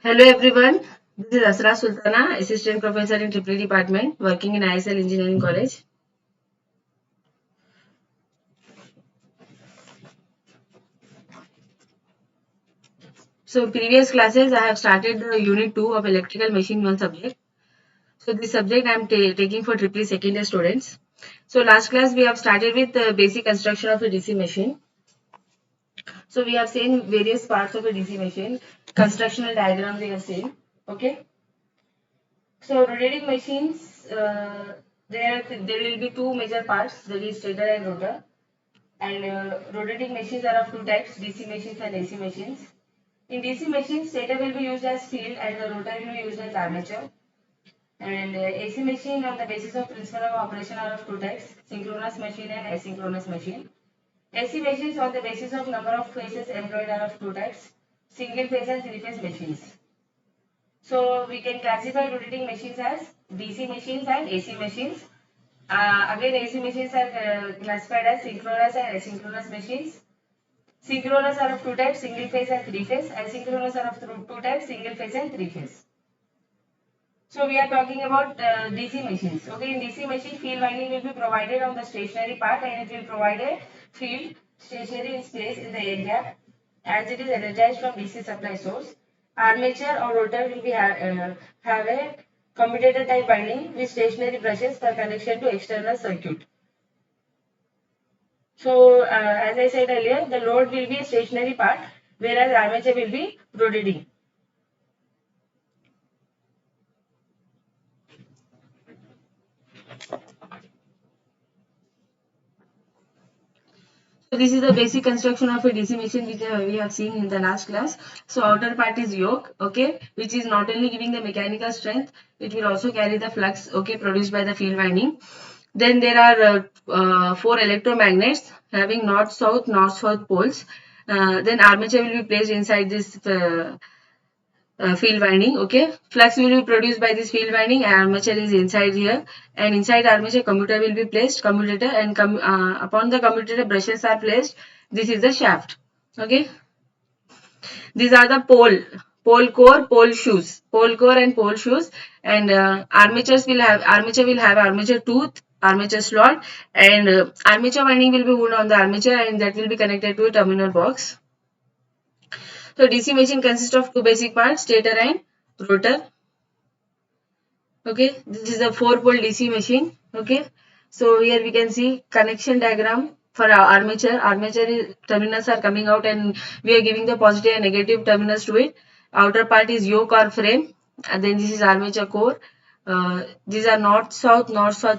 Hello everyone, this is Asra Sultana, Assistant Professor in Triple Department, working in ISL Engineering College. So previous classes I have started the Unit 2 of Electrical Machine 1 subject. So this subject I am taking for triple second year students. So last class we have started with the basic construction of a DC machine. So we have seen various parts of a DC machine, constructional diagram we have seen. Okay. So rotating machines, there will be two major parts, that is stator and rotor. And rotating machines are of two types, DC machines and AC machines. In DC machines, stator will be used as field and the rotor will be used as armature. And AC machine on the basis of principle of operation are of two types, synchronous machine and asynchronous machine. AC machines on the basis of number of phases employed are of two types, single phase and three phase machines. So we can classify rotating machines as DC machines and AC machines. Again, AC machines are classified as synchronous and asynchronous machines. Synchronous are of two types, single phase and three phase. Asynchronous are of two types, single phase and three phase. So we are talking about DC machines. Okay, in DC machine, field winding will be provided on the stationary part and it will provide a field stationary in place in the air gap as it is energized from DC supply source. Armature or rotor will be have a commutator type winding with stationary brushes for connection to external circuit. So as I said earlier, the load will be a stationary part whereas armature will be rotating. So this is the basic construction of a DC machine which we have seen in the last class. So outer part is yoke, okay, which is not only giving the mechanical strength, it will also carry the flux, okay, produced by the field winding. Then there are four electromagnets having north-south poles. Then armature will be placed inside this field winding. Okay, flux will be produced by this field winding and armature is inside here, and inside armature commutator will be placed, commutator, and upon the commutator brushes are placed. This is the shaft. Okay, these are the pole core and pole shoes, and armature will have armature tooth, armature slot, and armature winding will be wound on the armature and that will be connected to a terminal box. So DC machine consists of two basic parts, stator and rotor. Okay, this is a 4-pole DC machine. Okay, so here we can see connection diagram for our armature. Terminals are coming out and we are giving the positive and negative terminals to it. Outer part is yoke or frame, and then this is armature core. These are north south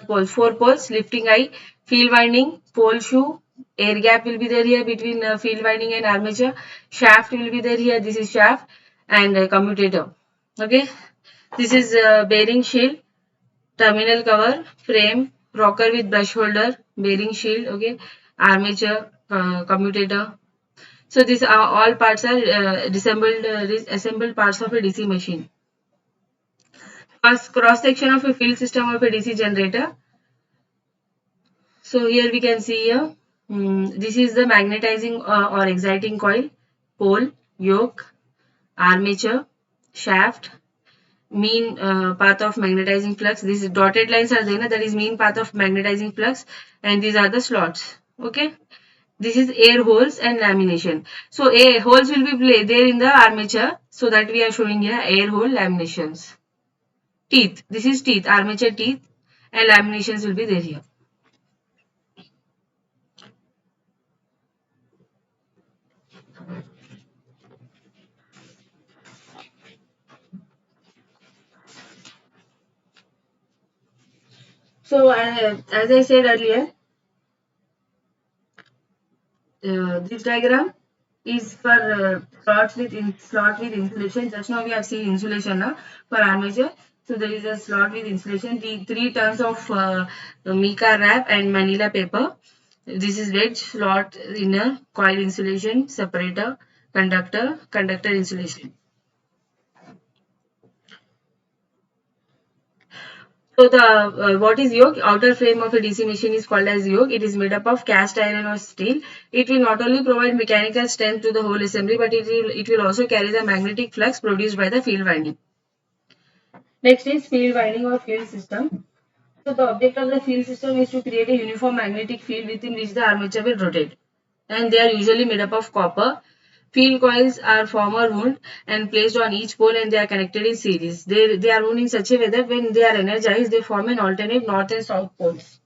poles, 4 poles, lifting eye, field winding, pole shoe, air gap will be there here between field winding and armature. Shaft will be there here. This is shaft and commutator. Okay, this is bearing shield, terminal cover, frame, rocker with brush holder, bearing shield, okay, armature, commutator. So these are all parts are assembled parts of a DC machine. First cross section of a field system of a DC generator. So here we can see here, this is the magnetizing or exciting coil, pole, yoke, armature, shaft, mean path of magnetizing flux. These dotted lines are there, that is mean path of magnetizing flux, and these are the slots. Okay, this is air holes and lamination. So air holes will be there in the armature, so that we are showing here air hole laminations. Teeth, this is teeth, armature teeth, and laminations will be there here. So as I said earlier, this diagram is for slot with insulation. Just now we have seen insulation for armature. So there is a slot with insulation. The 3 tons of mica wrap and manila paper. This is wedge, slot, inner, coil insulation, separator, conductor insulation. So the what is yoke? Outer frame of a DC machine is called as yoke. It is made up of cast iron or steel. It will not only provide mechanical strength to the whole assembly, but it will also carry the magnetic flux produced by the field winding. Next is field winding or field system. So the object of the field system is to create a uniform magnetic field within which the armature will rotate, and they are usually made up of copper. Field coils are former wound and placed on each pole, and they are connected in series. They are wound in such a way that when they are energized, they form an alternate north and south poles.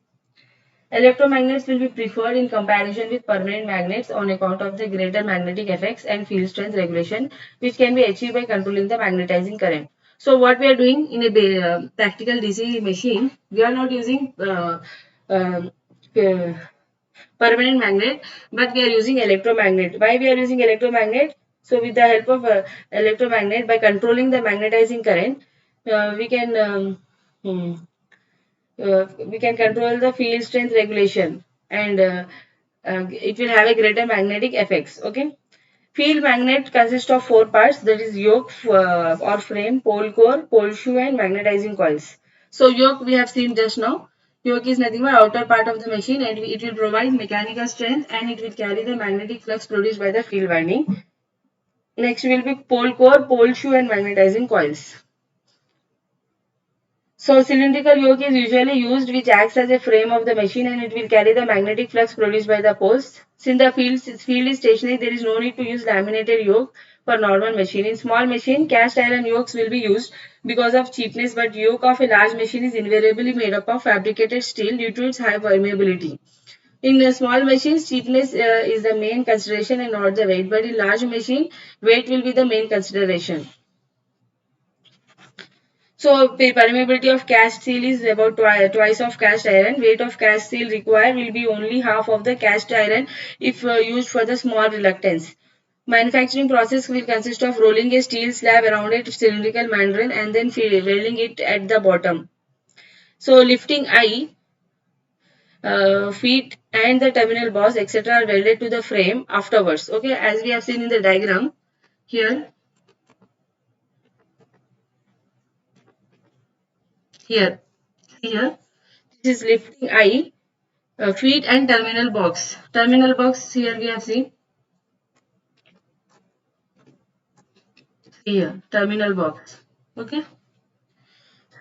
Electromagnets will be preferred in comparison with permanent magnets on account of the greater magnetic effects and field strength regulation, which can be achieved by controlling the magnetizing current. So what we are doing in a practical DC machine, we are not using uh, permanent magnet, but we are using electromagnet. Why we are using electromagnet? So with the help of electromagnet, by controlling the magnetizing current, we can we can control the field strength regulation, and it will have a greater magnetic effects. Okay. Field magnet consists of four parts, that is yoke or frame, pole core, pole shoe and magnetizing coils. So yoke we have seen just now. Yoke is nothing but outer part of the machine, and it will provide mechanical strength, and it will carry the magnetic flux produced by the field winding. Next will be pole core, pole shoe and magnetizing coils. So cylindrical yoke is usually used, which acts as a frame of the machine, and it will carry the magnetic flux produced by the poles. Since the field is stationary, there is no need to use laminated yoke for normal machine. In small machine, cast iron yokes will be used because of cheapness, but yoke of a large machine is invariably made up of fabricated steel due to its high permeability. In small machines, cheapness is the main consideration and not the weight, but in large machine, weight will be the main consideration. So the permeability of cast steel is about twice of cast iron. Weight of cast steel required will be only half of the cast iron if used for the small reluctance. Manufacturing process will consist of rolling a steel slab around a cylindrical mandrel and then welding it at the bottom. So lifting eye, feet and the terminal boss etc. are welded to the frame afterwards. Okay, as we have seen in the diagram here. Here, here, this is lifting eye, feet and terminal box. Terminal box here we have seen here, terminal box. Okay.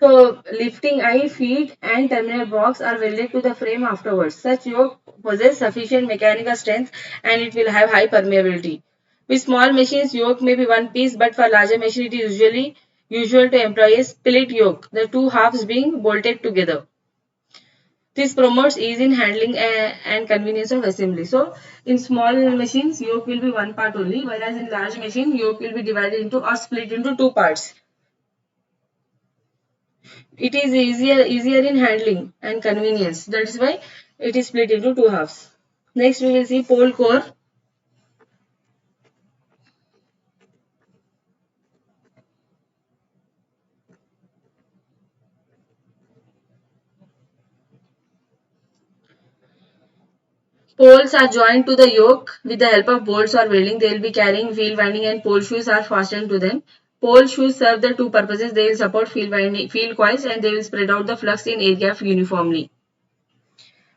So lifting eye, feet and terminal box are welded to the frame afterwards. Such yoke possess sufficient mechanical strength and it will have high permeability. With small machines, yoke may be one piece, but for larger machine, it is usually usual to employ a split yoke, the two halves being bolted together. This promotes ease in handling and convenience of assembly. So, in small machines, yoke will be one part only, whereas in large machine, yoke will be divided into or split into two parts. It is easier in handling and convenience. That is why it is split into two halves. Next, we will see pole core. Poles are joined to the yoke with the help of bolts or welding. They will be carrying field winding and pole shoes are fastened to them. Pole shoes serve the two purposes. They will support field coils and they will spread out the flux in air uniformly.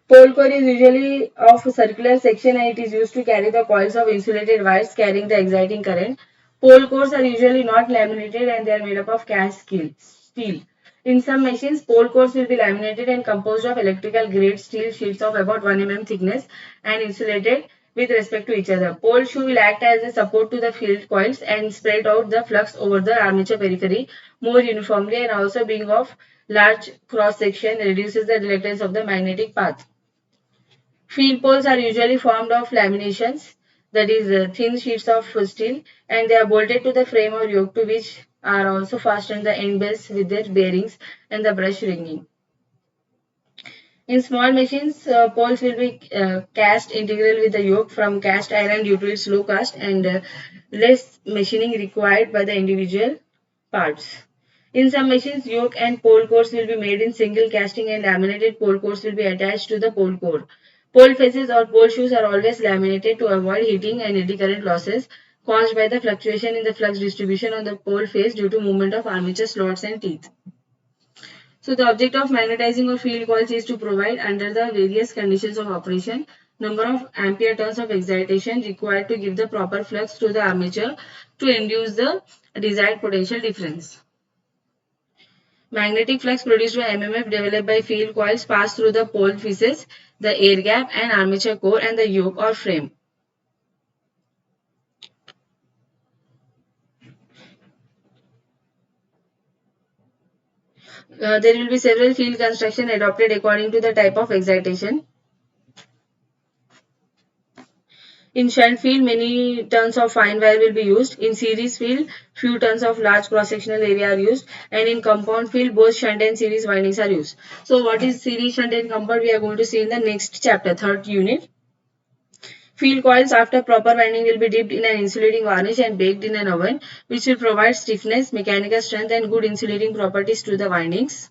Pole core is usually of circular section and it is used to carry the coils of insulated wires carrying the exciting current. Pole cores are usually not laminated and they are made up of cast steel. In some machines, pole cores will be laminated and composed of electrical grade steel sheets of about 1 mm thickness and insulated with respect to each other. Pole shoe will act as a support to the field coils and spread out the flux over the armature periphery more uniformly, and also being of large cross section reduces the reluctance of the magnetic path. Field poles are usually formed of laminations, that is thin sheets of steel, and they are bolted to the frame or yoke, to which are also fastened the end belts with their bearings and the brush ringing. In small machines, poles will be cast integral with the yoke from cast iron due to its low cost and less machining required by the individual parts. In some machines, yoke and pole cores will be made in single casting and laminated pole cores will be attached to the pole core. Pole faces or pole shoes are always laminated to avoid heating and eddy current losses caused by the fluctuation in the flux distribution on the pole face due to movement of armature slots and teeth. So the object of magnetizing or field coils is to provide under the various conditions of operation number of ampere turns of excitation required to give the proper flux to the armature to induce the desired potential difference. Magnetic flux produced by MMF developed by field coils pass through the pole pieces, the air gap and armature core and the yoke or frame. There will be several field construction adopted according to the type of excitation. In shunt field, many turns of fine wire will be used. In series field, few turns of large cross-sectional area are used. And in compound field, both shunt and series windings are used. So what is series, shunt and compound? We are going to see in the next chapter, third unit. Field coils after proper winding will be dipped in an insulating varnish and baked in an oven, which will provide stiffness, mechanical strength and good insulating properties to the windings.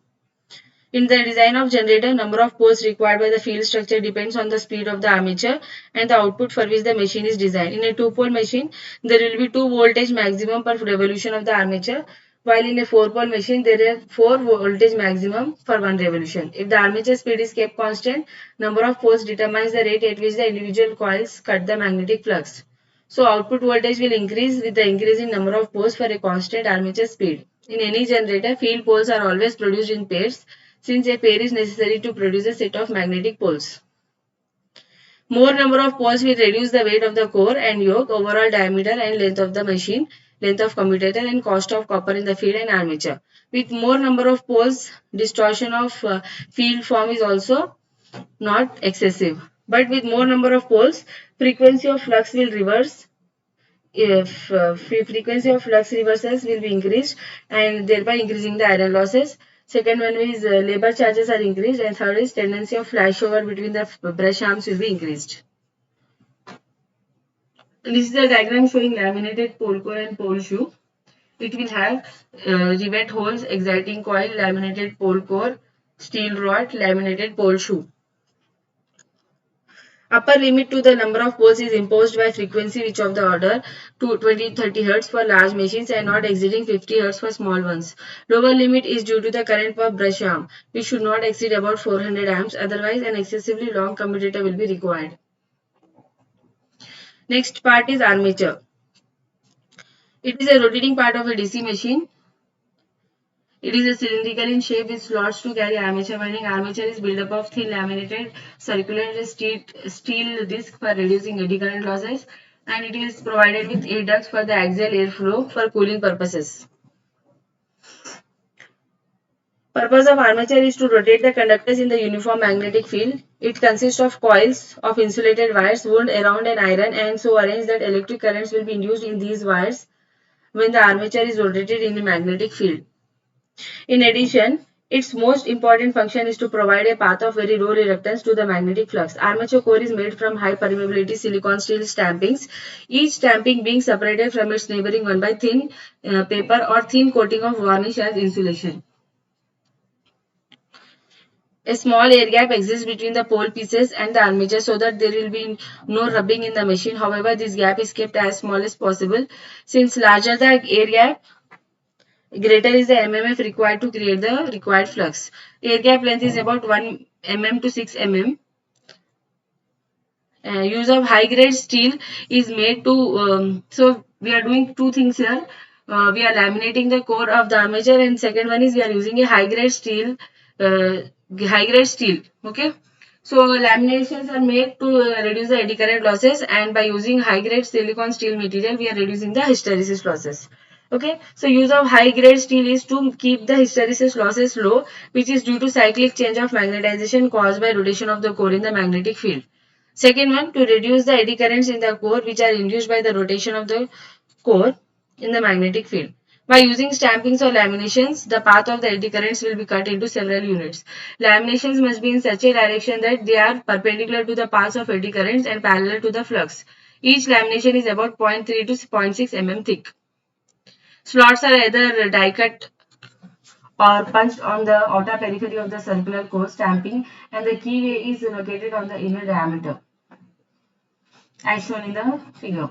In the design of generator, number of poles required by the field structure depends on the speed of the armature and the output for which the machine is designed. In a two-pole machine, there will be 2 voltage maximum per revolution of the armature, while in a 4-pole machine, there is 4 voltage maximum for 1 revolution. If the armature speed is kept constant, number of poles determines the rate at which the individual coils cut the magnetic flux. So output voltage will increase with the increase in number of poles for a constant armature speed. In any generator, field poles are always produced in pairs since a pair is necessary to produce a set of magnetic poles. More number of poles will reduce the weight of the core and yoke, overall diameter and length of the machine, length of commutator and cost of copper in the field and armature. With more number of poles, distortion of field form is also not excessive. But with more number of poles, frequency of flux will reverse. If frequency of flux reversals will be increased and thereby increasing the iron losses. Second one is labor charges are increased and third is tendency of flashover between the brush arms will be increased. This is the diagram showing laminated pole core and pole shoe. It will have rivet holes, exciting coil, laminated pole core, steel rod, laminated pole shoe. Upper limit to the number of poles is imposed by frequency which of the order to 20-30 Hz for large machines and not exceeding 50 Hz for small ones. Lower limit is due to the current per brush arm, which should not exceed about 400 amps, otherwise an excessively long commutator will be required. Next part is armature. It is a rotating part of a DC machine. It is a cylindrical in shape with slots to carry armature winding. Armature is built up of thin laminated circular steel disc for reducing eddy current losses, and it is provided with air ducts for the axial airflow for cooling purposes. Purpose of armature is to rotate the conductors in the uniform magnetic field. It consists of coils of insulated wires wound around an iron and so arranged that electric currents will be induced in these wires when the armature is rotated in a magnetic field. In addition, its most important function is to provide a path of very low reluctance to the magnetic flux. Armature core is made from high permeability silicon steel stampings, each stamping being separated from its neighboring one by thin paper or thin coating of varnish as insulation. A small air gap exists between the pole pieces and the armature so that there will be no rubbing in the machine. However, this gap is kept as small as possible. Since larger the air gap, greater is the MMF required to create the required flux. Air gap length is about 1 mm to 6 mm. Use of high grade steel is made to, so we are doing two things here. We are laminating the core of the armature and second one is we are using a high grade steel, okay. So laminations are made to reduce the eddy current losses and by using high grade silicon steel material we are reducing the hysteresis losses. Okay, so use of high grade steel is to keep the hysteresis losses low, which is due to cyclic change of magnetization caused by rotation of the core in the magnetic field. Second one, to reduce the eddy currents in the core which are induced by the rotation of the core in the magnetic field. By using stampings or laminations, the path of the eddy currents will be cut into several units. Laminations must be in such a direction that they are perpendicular to the paths of eddy currents and parallel to the flux. Each lamination is about 0.3 to 0.6 mm thick. Slots are either die cut or punched on the outer periphery of the circular core stamping and the keyway is located on the inner diameter as shown in the figure.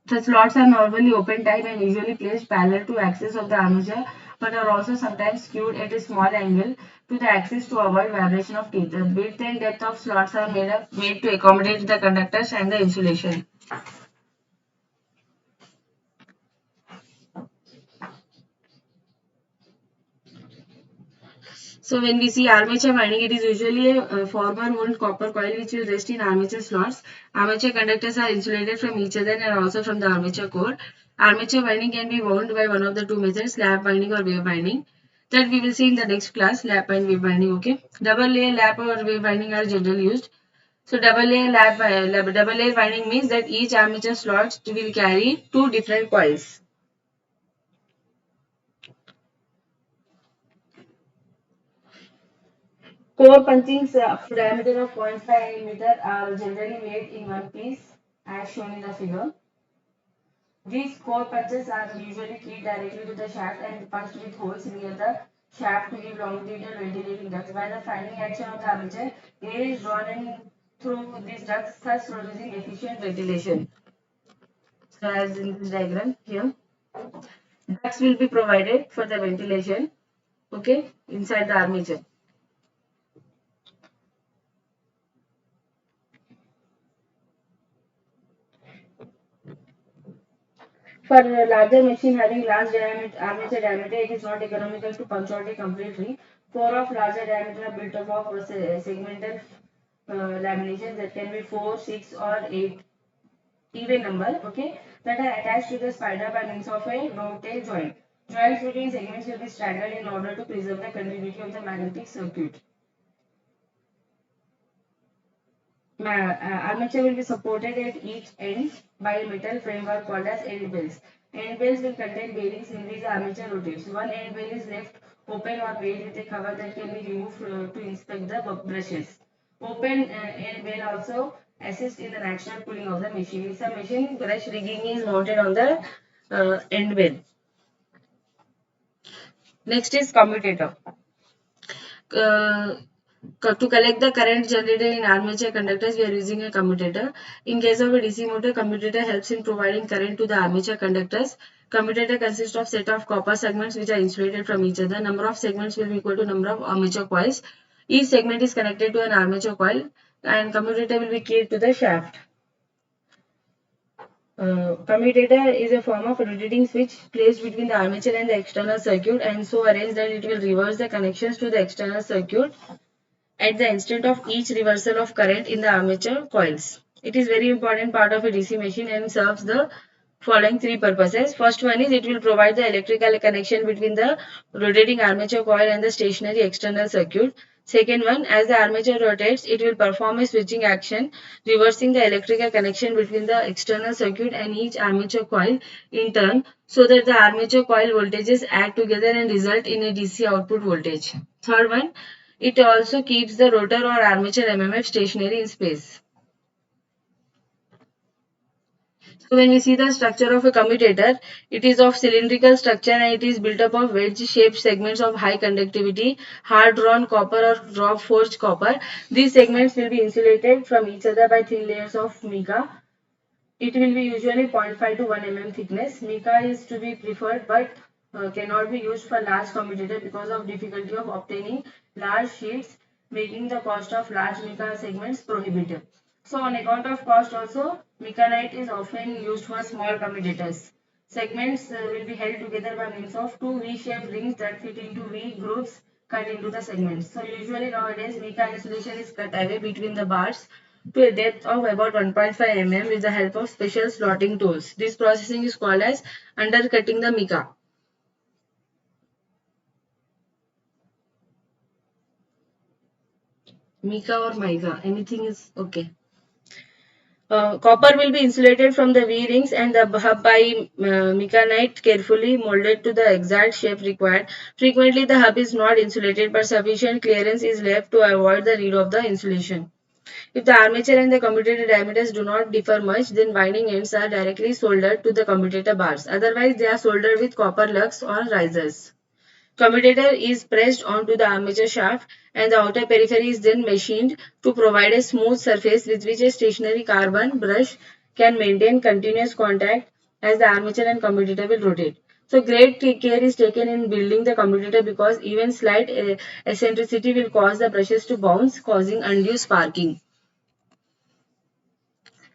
The slots are normally open type and usually placed parallel to axis of the armature, but are also sometimes skewed at a small angle to the axis to avoid vibration of teeth. The width and depth of slots are made to accommodate the conductors and the insulation. So when we see armature winding, it is usually a former wound copper coil which will rest in armature slots. Armature conductors are insulated from each other and also from the armature core. Armature winding can be wound by one of the two methods, lap winding or wave winding. That we will see in the next class, lap and wave winding. Okay. Double layer lap or wave winding are generally used. So double layer winding means that each armature slot will carry two different coils. Core punchings of diameter of 0.5 mm are generally made in one piece as shown in the figure. These core punches are usually keyed directly to the shaft and punched with holes near the shaft to give longitudinal ventilating ducts. By the finding action of the armature, air is drawn in through these ducts, thus producing efficient ventilation. So as in this diagram here, ducts will be provided for the ventilation, okay, inside the armature. For a larger machine having large diameter, armature diameter, it is not economical to punch out a complete ring. Core of larger diameter are built up of segmental laminations that can be 4, 6 or 8 even number, okay, that are attached to the spider by means of a dovetail joint. Joints between segments will be staggered in order to preserve the continuity of the magnetic circuit. Armature will be supported at each end by a metal framework called as end bells. End bells will contain bearings in which the armature rotates. One end bell is left open or made with a cover that can be removed to inspect the brushes. Open end bell also assists in the natural cooling of the machine. In some machine, brush rigging is mounted on the end bell. Next is commutator. Uh, to collect the current generated in armature conductors, we are using a commutator. In case of a DC motor, commutator helps in providing current to the armature conductors. Commutator consists of set of copper segments which are insulated from each other. Number of segments will be equal to number of armature coils. Each segment is connected to an armature coil and commutator will be keyed to the shaft. Commutator is a form of rotating switch placed between the armature and the external circuit and so arranged that it will reverse the connections to the external circuit at the instant of each reversal of current in the armature coils. It is very important part of a DC machine and serves the following three purposes. First one is it will provide the electrical connection between the rotating armature coil and the stationary external circuit. Second one, as the armature rotates, it will perform a switching action, reversing the electrical connection between the external circuit and each armature coil in turn, so that the armature coil voltages add together and result in a DC output voltage. Third one, it also keeps the rotor or armature MMF stationary in space. So when we see the structure of a commutator, it is of cylindrical structure and it is built up of wedge-shaped segments of high conductivity, hard-drawn copper or drop-forged copper. These segments will be insulated from each other by thin layers of mica. It will be usually 0.5 to 1 mm thickness. Mica is to be preferred but cannot be used for large commutator because of difficulty of obtaining large sheets, making the cost of large mica segments prohibitive. So on account of cost also, micanite is often used for small commutators. Segments will be held together by means of two V-shaped rings that fit into V grooves cut into the segments. So usually nowadays mica insulation is cut away between the bars to a depth of about 1.5 mm with the help of special slotting tools. This processing is called as undercutting the mica. Mica or mica, anything is okay. Copper will be insulated from the V-rings and the hub by micanite carefully molded to the exact shape required. Frequently, the hub is not insulated but sufficient clearance is left to avoid the read of the insulation. If the armature and the commutator diameters do not differ much, then winding ends are directly soldered to the commutator bars. Otherwise, they are soldered with copper lugs or risers. Commutator is pressed onto the armature shaft and the outer periphery is then machined to provide a smooth surface with which a stationary carbon brush can maintain continuous contact as the armature and commutator will rotate. So great care is taken in building the commutator because even slight eccentricity will cause the brushes to bounce, causing undue sparking.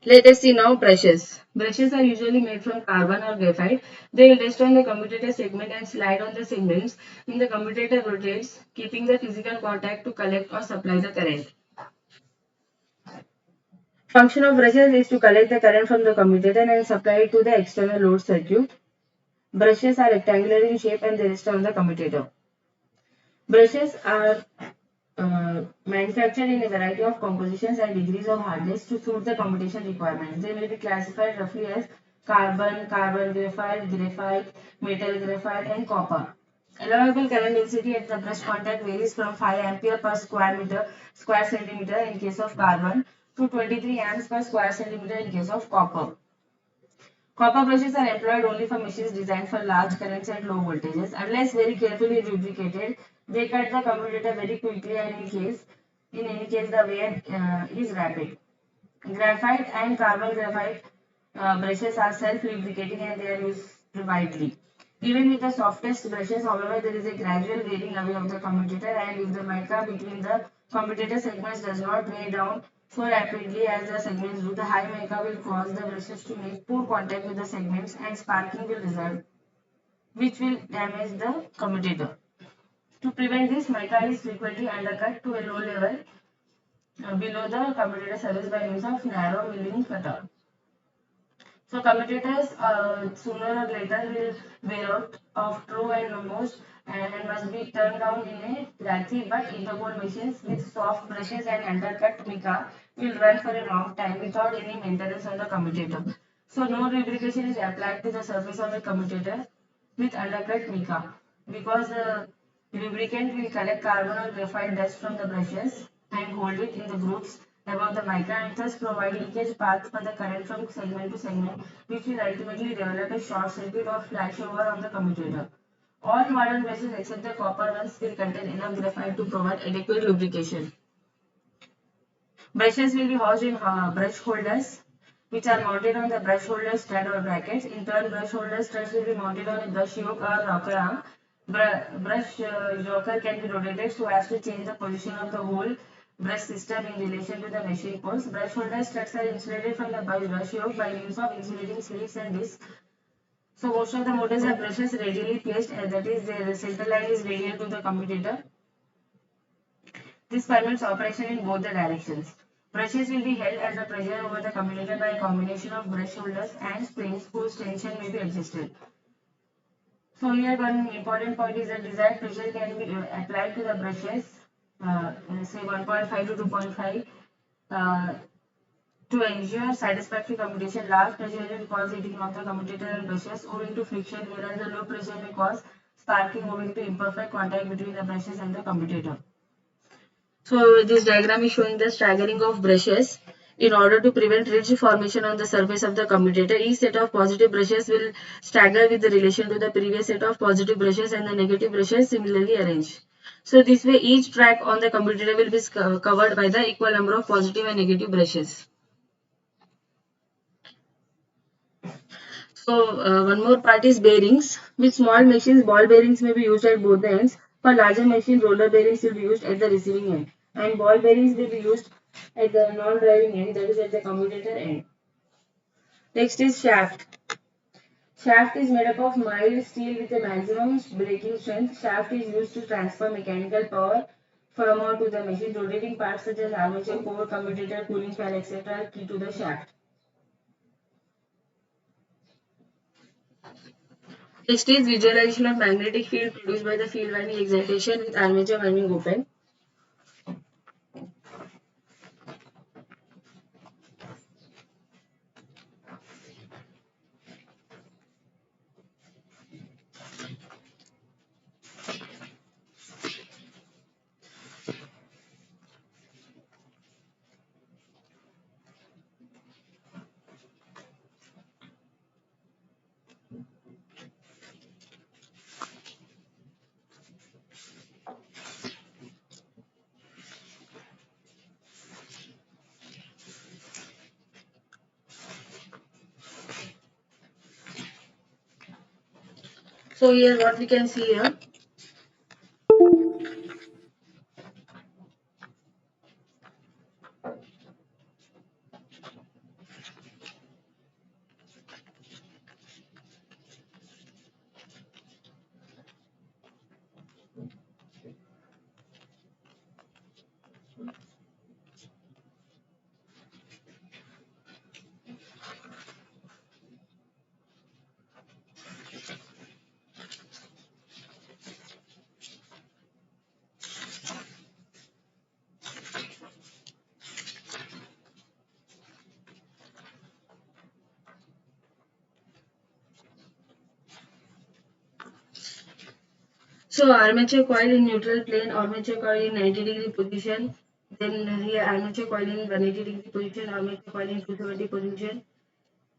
Let us see now brushes. Brushes are usually made from carbon or graphite. They will rest on the commutator segment and slide on the segments when the commutator rotates, keeping the physical contact to collect or supply the current. Function of brushes is to collect the current from the commutator and supply it to the external load circuit. Brushes are rectangular in shape and they rest on the commutator. Brushes are manufactured in a variety of compositions and degrees of hardness to suit the computation requirements. They may be classified roughly as carbon, carbon graphite, graphite, metal graphite, and copper. Allowable current density at the brush contact varies from 5 ampere per square centimeter in case of carbon to 23 amps per square centimeter in case of copper. Copper brushes are employed only for machines designed for large currents at low voltages. Unless very carefully lubricated, they cut the commutator very quickly and in any case the wear is rapid. Graphite and carbon graphite brushes are self-lubricating and they are used widely. Even with the softest brushes, however, there is a gradual wearing away of the commutator, and if the mica between the commutator segments does not wear down so rapidly as the segments do, the high mica will cause the brushes to make poor contact with the segments and sparking will result, which will damage the commutator. To prevent this, mica is frequently undercut to a low level below the commutator surface by means of narrow milling cutter. So commutators sooner or later will wear out of true and most and must be turned down in a lathy but interpole machines with soft brushes and undercut mica will run for a long time without any maintenance on the commutator. So no lubrication is applied to the surface of a commutator with undercut mica because the lubricant will collect carbon or graphite dust from the brushes and hold it in the grooves above the mica and thus provide leakage paths for the current from segment to segment, which will ultimately develop a short circuit or flashover on the commutator. All modern brushes except the copper ones will contain enough graphite to provide adequate lubrication. Brushes will be housed in brush holders, which are mounted on the brush holder stud or brackets. In turn, brush holder studs will be mounted on a brush yoke or rocker arm. Brush yoker can be rotated so as to change the position of the whole brush system in relation to the machine poles. Brush holder studs are insulated from the brush yoke by means of insulating sleeves and discs. So most of the models have brushes radially placed, that is, their center line is radial to the commutator. This permits operation in both the directions. Brushes will be held under pressure over the commutator by a combination of brush holders and springs whose tension may be adjusted. So here one important point is that desired pressure can be applied to the brushes, say 1.5 to 2.5 uh, to ensure satisfactory commutation. Large pressure will cause heating of the commutator and brushes owing to friction, whereas the low pressure may cause sparking owing to imperfect contact between the brushes and the commutator. So this diagram is showing the staggering of brushes. In order to prevent ridge formation on the surface of the commutator, each set of positive brushes will stagger with the relation to the previous set of positive brushes and the negative brushes similarly arranged. So this way each track on the commutator will be covered by the equal number of positive and negative brushes. So one more part is bearings. With small machines, ball bearings may be used at both the ends. For larger machines, roller bearings will be used at the receiving end. And ball bearings will be used at the non-driving end, that is at the commutator end. Next is shaft. Shaft is made up of mild steel with a maximum braking strength. Shaft is used to transfer mechanical power from or to the machine. Rotating parts such as armature, core, commutator, cooling fan, etc. are key to the shaft. Next is visualization of magnetic field produced by the field winding excitation with armature winding open. So here what we can see here. So armature coil in neutral plane, armature coil in 90-degree position, then here armature coil in 180-degree position, armature coil in 270 position.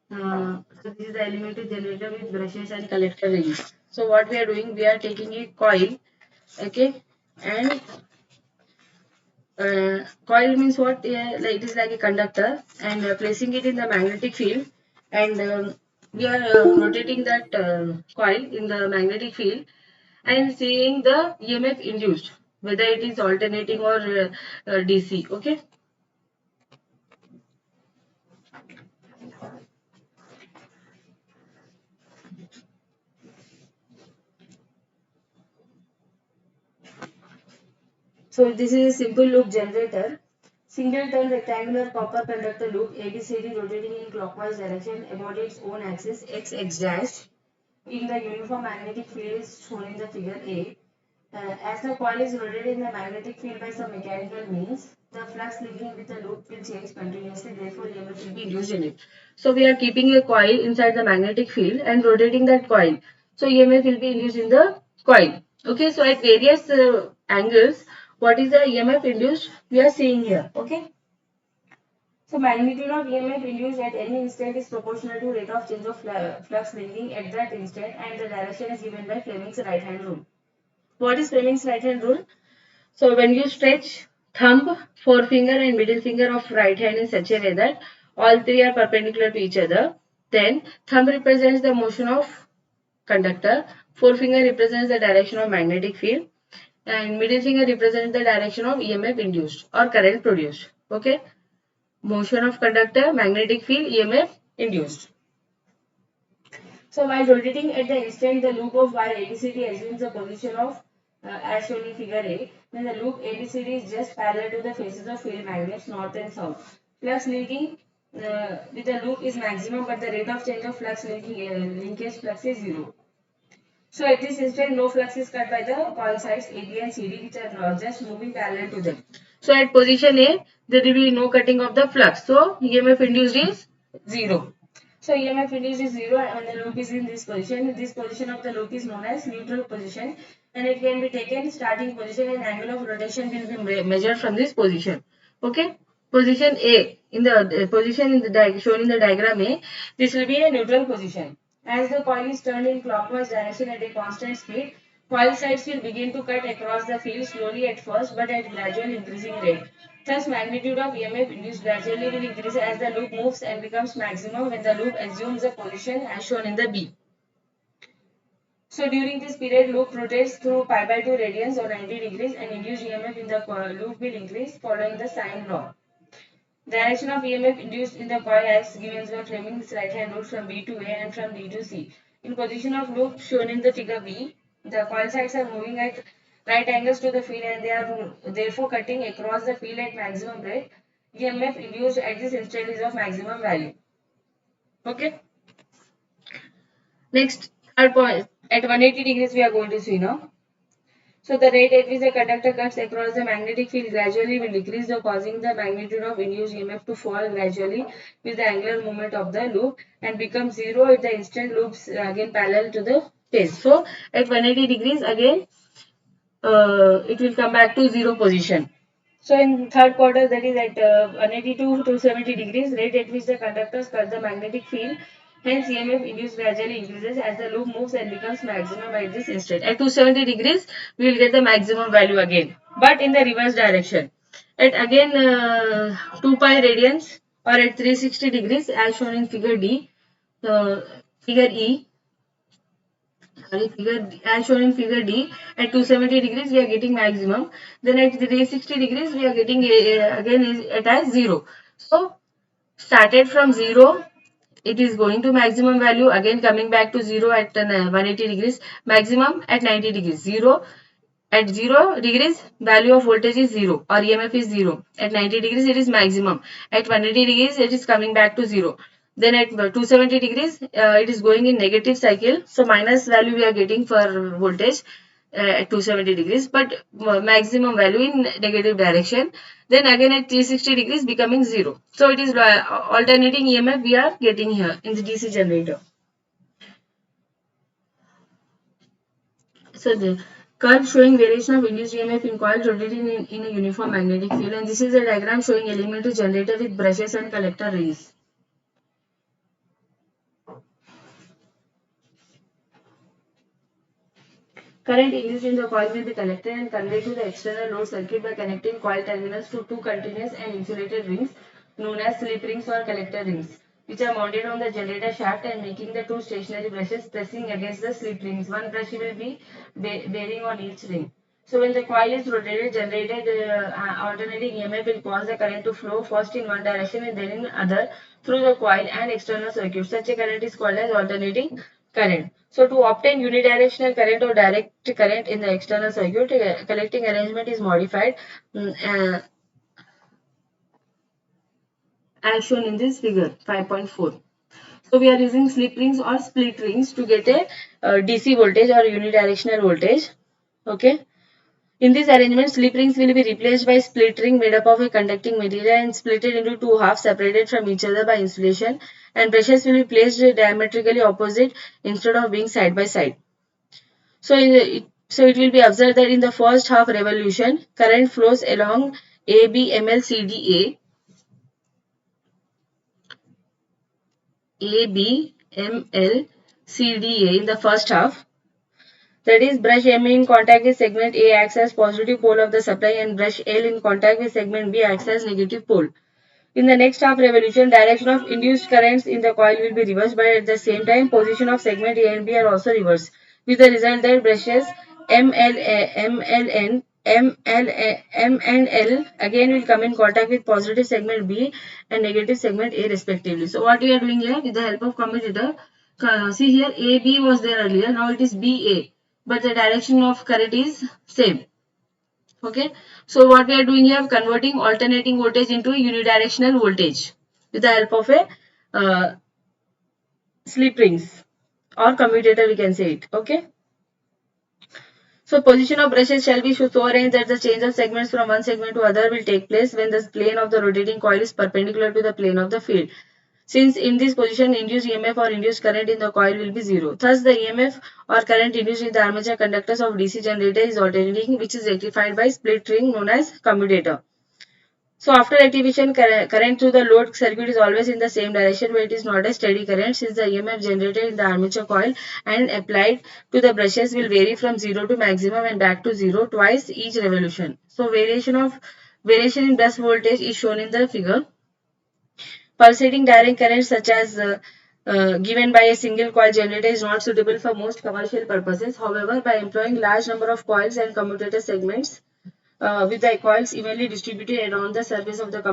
So this is the elemental generator with brushes and collector rings. So what we are doing, we are taking a coil, okay, and coil means what? Like it is like a conductor, and placing it in the magnetic field, and we are rotating that coil in the magnetic field and seeing the EMF induced, whether it is alternating or DC. Okay. So this is a simple loop generator. Single turn rectangular copper conductor loop ABCD rotating in clockwise direction about its own axis x dash in the uniform magnetic field is shown in the figure A. As the coil is rotated in the magnetic field by some mechanical means, the flux linking with the loop will change continuously, therefore EMF will be induced in it. So we are keeping a coil inside the magnetic field and rotating that coil. So EMF will be induced in the coil. Okay, so at various angles, what is the EMF induced? We are seeing here. Okay. So magnitude of EMF induced at any instant is proportional to rate of change of flux linking at that instant, and the direction is given by Fleming's right hand rule. What is Fleming's right hand rule? So when you stretch thumb, forefinger and middle finger of right hand in such a way that all three are perpendicular to each other, then thumb represents the motion of conductor, forefinger represents the direction of magnetic field, and middle finger represents the direction of EMF induced or current produced. Okay. Motion of conductor, magnetic field, EMF induced. So while rotating at the instant, the loop of wire ABCD assumes the position of as shown in figure A. Then the loop ABCD is just parallel to the faces of field magnets north and south. Flux linking with the loop is maximum, but the rate of change of flux linking linkage flux is zero. So at this instant, no flux is cut by the coil sides AB and CD, which are just moving parallel to them. So at position A, there will be no cutting of the flux. So EMF induced is zero. So EMF induced is zero when the loop is in this position. This position of the loop is known as neutral position, and it can be taken starting position and angle of rotation will be measured from this position. Okay. Position A in the position in the shown in the diagram A, this will be a neutral position. As the coil is turned in clockwise direction at a constant speed, coil sides will begin to cut across the field slowly at first but at gradual increasing rate. Thus, magnitude of EMF induced gradually will increase as the loop moves and becomes maximum when the loop assumes the position as shown in the B. So during this period, loop rotates through pi by 2 radians or 90 degrees and induced EMF in the loop will increase following the sine law. Direction of EMF induced in the coil as given by Fleming's right hand rule from B to A and from D to C. In position of loop shown in the figure B, the coil sides are moving at right angles to the field and they are therefore cutting across the field at maximum rate. EMF induced at this instant is of maximum value. Okay. Next, third point. At 180 degrees we are going to see now. So the rate at which the conductor cuts across the magnetic field gradually will decrease, causing the magnitude of induced EMF to fall gradually with the angular movement of the loop and become zero if the instant loops again parallel to the phase. So at 180 degrees again it will come back to zero position. So in third quarter, that is at 180 to 270 degrees, rate at which the conductors cut the magnetic field, hence EMF induced gradually increases as the loop moves and becomes maximum at this instant. At 270 degrees, we will get the maximum value again, but in the reverse direction. At again 2 pi radians or at 360 degrees as shown in figure D, figure E, sorry, figure as shown in figure D, at 270 degrees we are getting maximum. Then at 360 degrees we are getting again it as 0. So started from 0, it is going to maximum value, again coming back to 0 at 180 degrees, maximum at 90 degrees, 0 at 0 degrees value of voltage is 0 or EMF is 0. At 90 degrees it is maximum. At 180 degrees it is coming back to 0. Then at 270 degrees it is going in negative cycle. So minus value we are getting for voltage at 270 degrees, but maximum value in negative direction. Then again at 360 degrees becoming 0. So it is alternating EMF we are getting here in the DC generator. So the curve showing variation of induced EMF in coils rotating in a uniform magnetic field, and this is a diagram showing elementary generator with brushes and collector rings. Current induced in the coil will be collected and conveyed to the external load circuit by connecting coil terminals to two continuous and insulated rings known as slip rings or collector rings, which are mounted on the generator shaft and making the two stationary brushes pressing against the slip rings. One brush will be bearing on each ring. So when the coil is rotated, generated alternating EMF will cause the current to flow first in one direction and then in other through the coil and external circuit. Such a current is called as alternating current. So to obtain unidirectional current or direct current in the external circuit, collecting arrangement is modified as shown in this figure 5.4. So we are using slip rings or split rings to get a DC voltage or unidirectional voltage. Okay. In this arrangement, slip rings will be replaced by split ring made up of a conducting material and split into two halves separated from each other by insulation, and brushes will be placed diametrically opposite instead of being side by side. So, it will be observed that in the first half revolution, current flows along ABMLCDA, ABMLCDA in the first half. That is, brush M in contact with segment A acts as positive pole of the supply and brush L in contact with segment B acts as negative pole. In the next half revolution, direction of induced currents in the coil will be reversed, but at the same time, position of segment A and B are also reversed, with the result that brushes M and L again will come in contact with positive segment B and negative segment A respectively. So what we are doing here with the help of commutator, see here AB was there earlier, now it is BA, but the direction of current is same. Okay, so what we are doing here, converting alternating voltage into a unidirectional voltage with the help of a slip rings or commutator, we can say it. Okay, so position of brushes shall be so arranged that the change of segments from one segment to other will take place when the plane of the rotating coil is perpendicular to the plane of the field. Since in this position induced EMF or induced current in the coil will be zero. Thus the EMF or current induced in the armature conductors of DC generator is alternating, which is rectified by split ring known as commutator. So after activation, current through the load circuit is always in the same direction, but it is not a steady current since the EMF generated in the armature coil and applied to the brushes will vary from 0 to maximum and back to 0 twice each revolution. So variation in brush voltage is shown in the figure. Pulsating direct current such as given by a single coil generator is not suitable for most commercial purposes. However, by employing large number of coils and commutator segments with the coils evenly distributed around the surface of the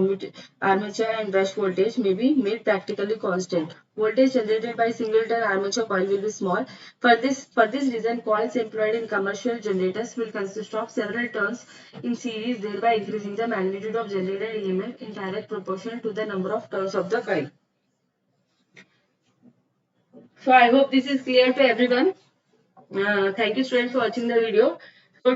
armature, and brush voltage may be made practically constant. Voltage generated by single-turn armature coil will be small. For this reason, coils employed in commercial generators will consist of several turns in series, thereby increasing the magnitude of generated EMF in direct proportion to the number of turns of the coil. So I hope this is clear to everyone. Thank you students for watching the video. So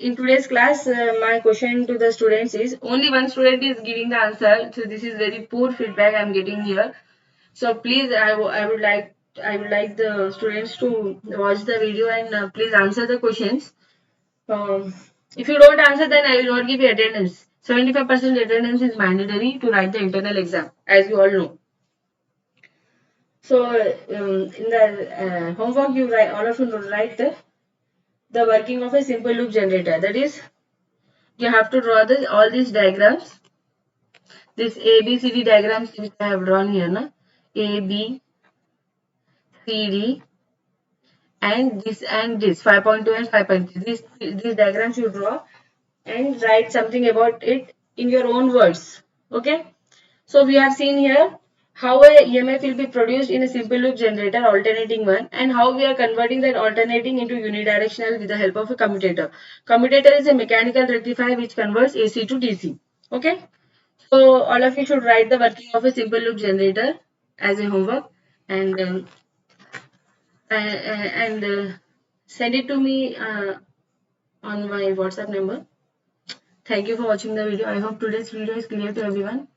in today's class, my question to the students is, only one student is giving the answer. So this is very poor feedback I am getting here. So please, I would like the students to watch the video and please answer the questions. If you don't answer, then I will not give you attendance. 75% attendance is mandatory to write the internal exam, as you all know. So in the homework, you write, all of you write the working of a simple loop generator. That is, you have to draw all these diagrams. This A, B, C, D diagrams which I have drawn here, na? A, B, C, D, and this 5.2 and 5.3. These diagrams you draw and write something about it in your own words. Okay. So we have seen here how a EMF will be produced in a simple loop generator alternating one, and how we are converting that alternating into unidirectional with the help of a commutator. Commutator is a mechanical rectifier which converts AC to DC. Okay. So all of you should write the working of a simple loop generator as a homework, and send it to me on my WhatsApp number. Thank you for watching the video. I hope today's video is clear to everyone.